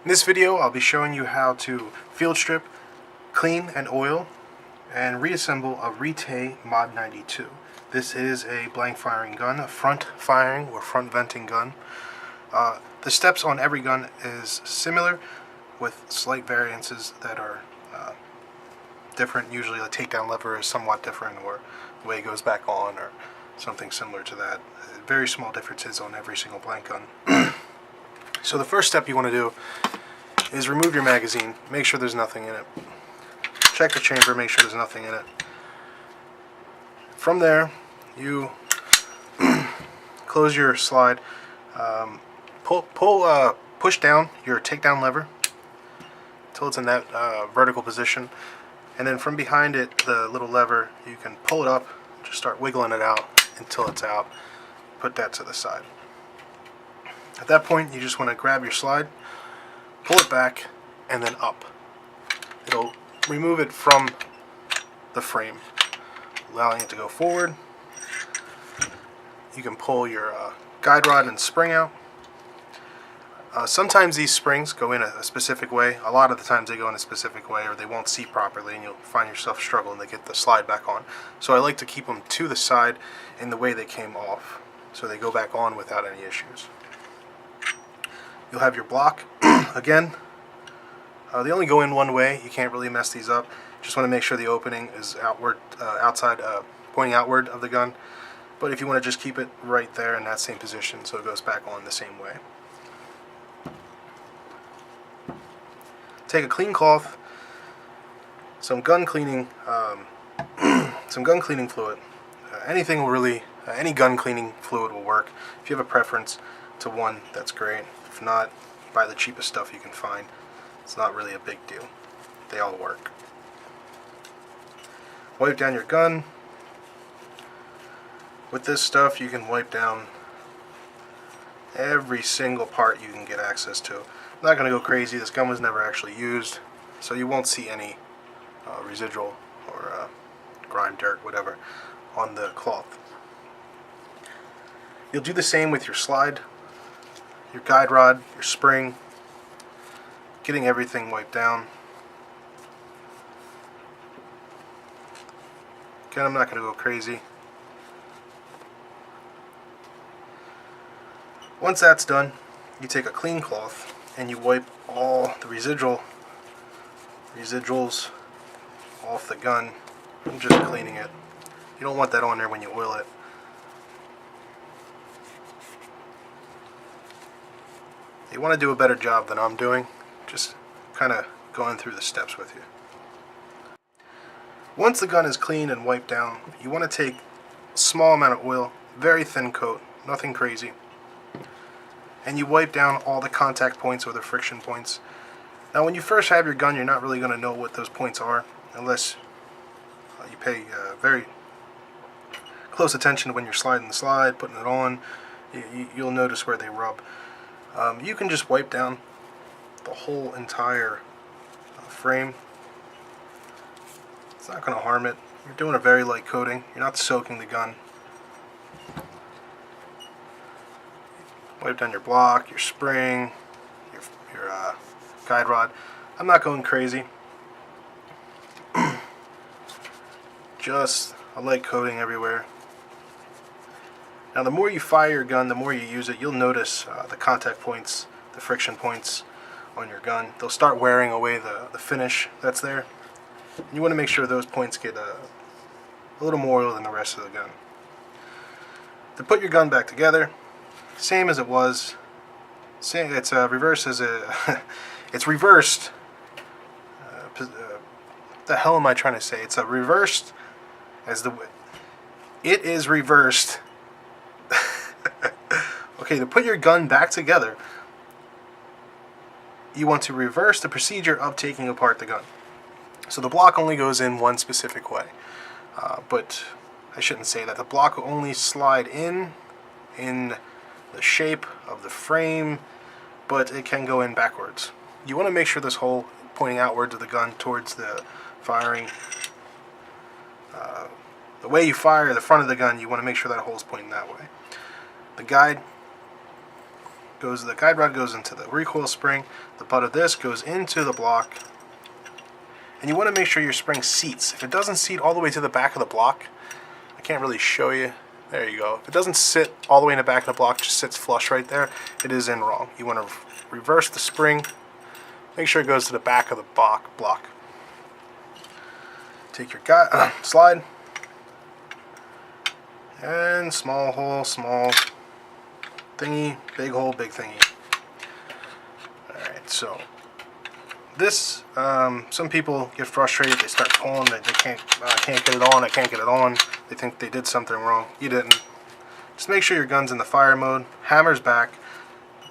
In this video, I'll be showing you how to field strip, clean and oil, and reassemble a Retay Mod 92. This is a blank firing gun, a front firing or front venting gun. The steps on every gun is similar with slight variances that are different. Usually the takedown lever is somewhat different, or the way it goes back on, or something similar to that. Very small differences on every single blank gun. So the first step you want to do is remove your magazine, make sure there's nothing in it. Check the chamber, make sure there's nothing in it. From there, you close your slide, push down your takedown lever until it's in that vertical position, and then from behind it, the little lever, you can pull it up, just start wiggling it out until it's out. Put that to the side. At that point, you just want to grab your slide, pull it back, and then up. It'll remove it from the frame, allowing it to go forward. You can pull your guide rod and spring out. Sometimes these springs go in a specific way. A lot of the times they go in a specific way, or they won't seat properly, and you'll find yourself struggling to get the slide back on. So I like to keep them to the side in the way they came off, so they go back on without any issues. You'll have your block. Again, they only go in one way. You can't really mess these up. Just want to make sure the opening is outward, pointing outward of the gun. But if you want to just keep it right there in that same position, so it goes back on the same way. Take a clean cloth, some gun cleaning, fluid. Anything will really, any gun cleaning fluid will work. If you have a preference to one, that's great. If not, buy the cheapest stuff you can find. It's not really a big deal. They all work. Wipe down your gun. With this stuff, you can wipe down every single part you can get access to. I'm not going to go crazy. This gun was never actually used, so you won't see any residual or grime, dirt, whatever, on the cloth. You'll do the same with your slide, your guide rod, your spring, getting everything wiped down. Again, I'm not going to go crazy. Once that's done, you take a clean cloth and you wipe all the residuals off the gun. I'm just cleaning it. You don't want that on there when you oil it. You want to do a better job than I'm doing, just kind of going through the steps with you. Once the gun is clean and wiped down, you want to take a small amount of oil, very thin coat, nothing crazy, and you wipe down all the contact points or the friction points. Now when you first have your gun, you're not really going to know what those points are unless you pay very close attention when you're sliding the slide, putting it on. You'll notice where they rub. You can just wipe down the whole entire frame. It's not going to harm it. You're doing a very light coating. You're not soaking the gun. Wipe down your block, your spring, your guide rod. I'm not going crazy. Just a light coating everywhere. Now the more you fire your gun, the more you use it, you'll notice the contact points, the friction points on your gun. They'll start wearing away the finish that's there. And you want to make sure those points get a little more oil than the rest of the gun. To put your gun back together, same as it was. Same, it's reversed as a it's reversed. What the hell am I trying to say? It's a reversed as the. It is reversed. Okay, to put your gun back together, you want to reverse the procedure of taking apart the gun. So the block only goes in one specific way, but I shouldn't say that. The block will only slide in the shape of the frame, but it can go in backwards. You want to make sure this hole pointing outwards of the gun towards the firing. The way you fire the front of the gun, you want to make sure that hole is pointing that way. The guide the guide rod goes into the recoil spring. The butt of this goes into the block. And you want to make sure your spring seats. If it doesn't seat all the way to the back of the block, I can't really show you. There you go. If it doesn't sit all the way in the back of the block, just sits flush right there, it is in wrong. You want to reverse the spring. Make sure it goes to the back of the block. Take your slide. And small hole, small thingy, big hole, big thingy. Alright, so this, some people get frustrated, they start pulling, they can't, I can't get it on, I can't get it on. They think they did something wrong. You didn't. Just make sure your gun's in the fire mode, hammer's back,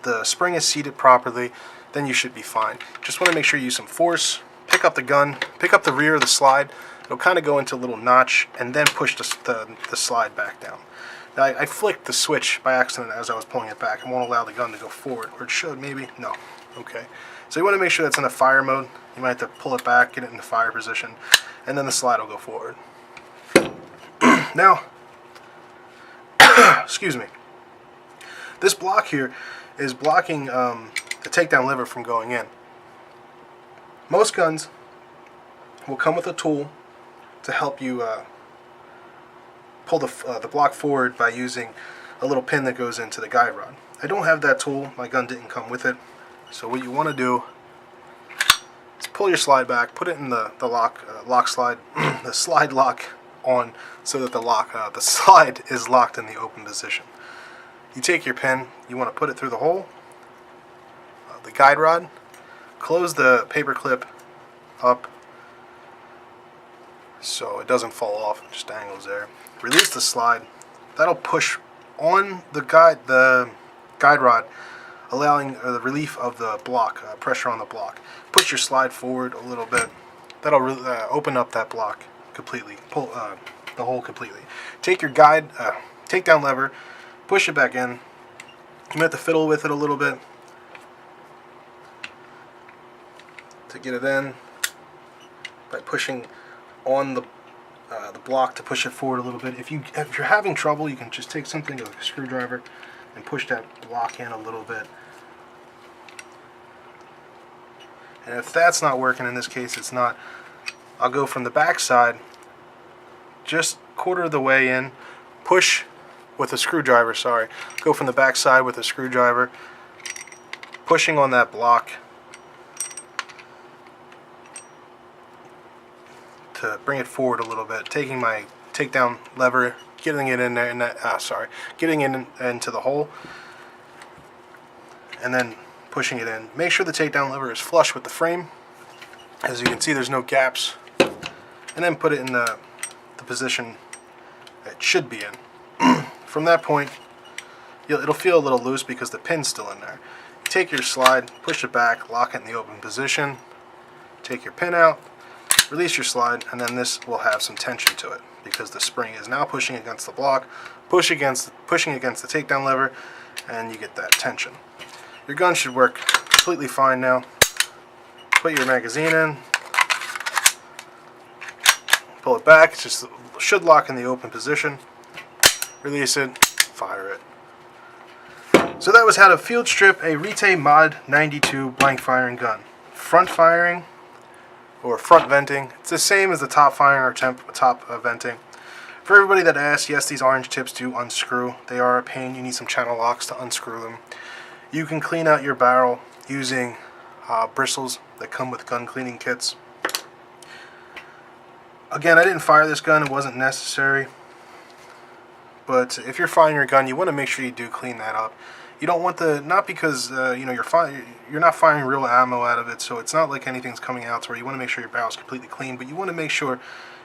the spring is seated properly, then you should be fine. Just want to make sure you use some force, pick up the gun, pick up the rear of the slide. It'll kind of go into a little notch and then push the slide back down. Now, I flicked the switch by accident as I was pulling it back. It won't allow the gun to go forward. Or it should, maybe? No. Okay. So you want to make sure that's in the fire mode. You might have to pull it back, get it in the fire position, and then the slide will go forward. Now, excuse me. This block here is blocking the takedown lever from going in. Most guns will come with a tool to help you pull the block forward by using a little pin that goes into the guide rod. I don't have that tool. My gun didn't come with it. So what you want to do is pull your slide back, put it in the lock slide, the slide lock on, so that the slide is locked in the open position. You take your pin, you want to put it through the hole, the guide rod, close the paper clip up so it doesn't fall off, it just dangles there. Release the slide. That'll push on the guide rod, allowing the relief of the block, pressure on the block. Push your slide forward a little bit. That'll open up that block completely, pull the hole completely. Take your takedown lever, push it back in. You might have to fiddle with it a little bit to get it in by pushing on the block to push it forward a little bit. If you're having trouble, you can just take something like a screwdriver and push that block in a little bit. And if that's not working, in this case it's not, I'll go from the back side, just quarter of the way in, push with a screwdriver, go from the back side with a screwdriver, pushing on that block to bring it forward a little bit, taking my takedown lever, getting it in there, getting it into the hole, and then pushing it in. Make sure the takedown lever is flush with the frame. As you can see, there's no gaps. And then put it in the position it should be in. From that point, it'll feel a little loose because the pin's still in there. Take your slide, push it back, lock it in the open position, take your pin out, release your slide, and then this will have some tension to it because the spring is now pushing against the block, pushing against the takedown lever, and you get that tension. Your gun should work completely fine now. Put your magazine in, pull it back, it just should lock in the open position, release it, fire it. So that was how to field strip a Rite Mod 92 blank firing gun. Front firing or front venting, it's the same as the top firing or top venting. For everybody that asks, yes, these orange tips do unscrew. They are a pain. You need some channel locks to unscrew them. You can clean out your barrel using bristles that come with gun cleaning kits. Again, I didn't fire this gun, it wasn't necessary. But if you're firing your gun, you want to make sure you do clean that up. You don't want not because you're not firing real ammo out of it, so it's not like anything's coming out to where you want to make sure your barrel's completely clean, but you want to make sure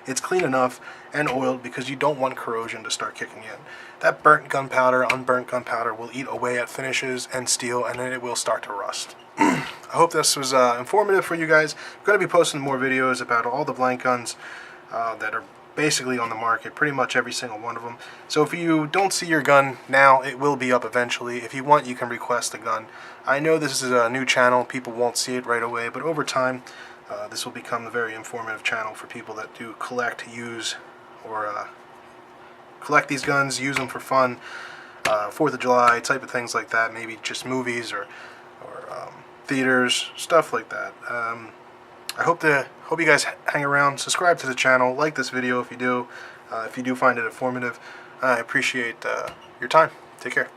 it's clean enough and oiled because you don't want corrosion to start kicking in. That burnt gunpowder, unburnt gunpowder will eat away at finishes and steel, and then it will start to rust. I hope this was informative for you guys. I'm going to be posting more videos about all the blank guns that are basically on the market, pretty much every single one of them. So if you don't see your gun now, it will be up eventually. If you want, you can request a gun. I know this is a new channel, people won't see it right away, but over time this will become a very informative channel for people that do collect, use, or collect these guns, use them for fun. 4th of July type of things like that. Maybe just movies or theaters, stuff like that. I hope you guys hang around, subscribe to the channel, like this video if you do find it informative. I appreciate your time. Take care.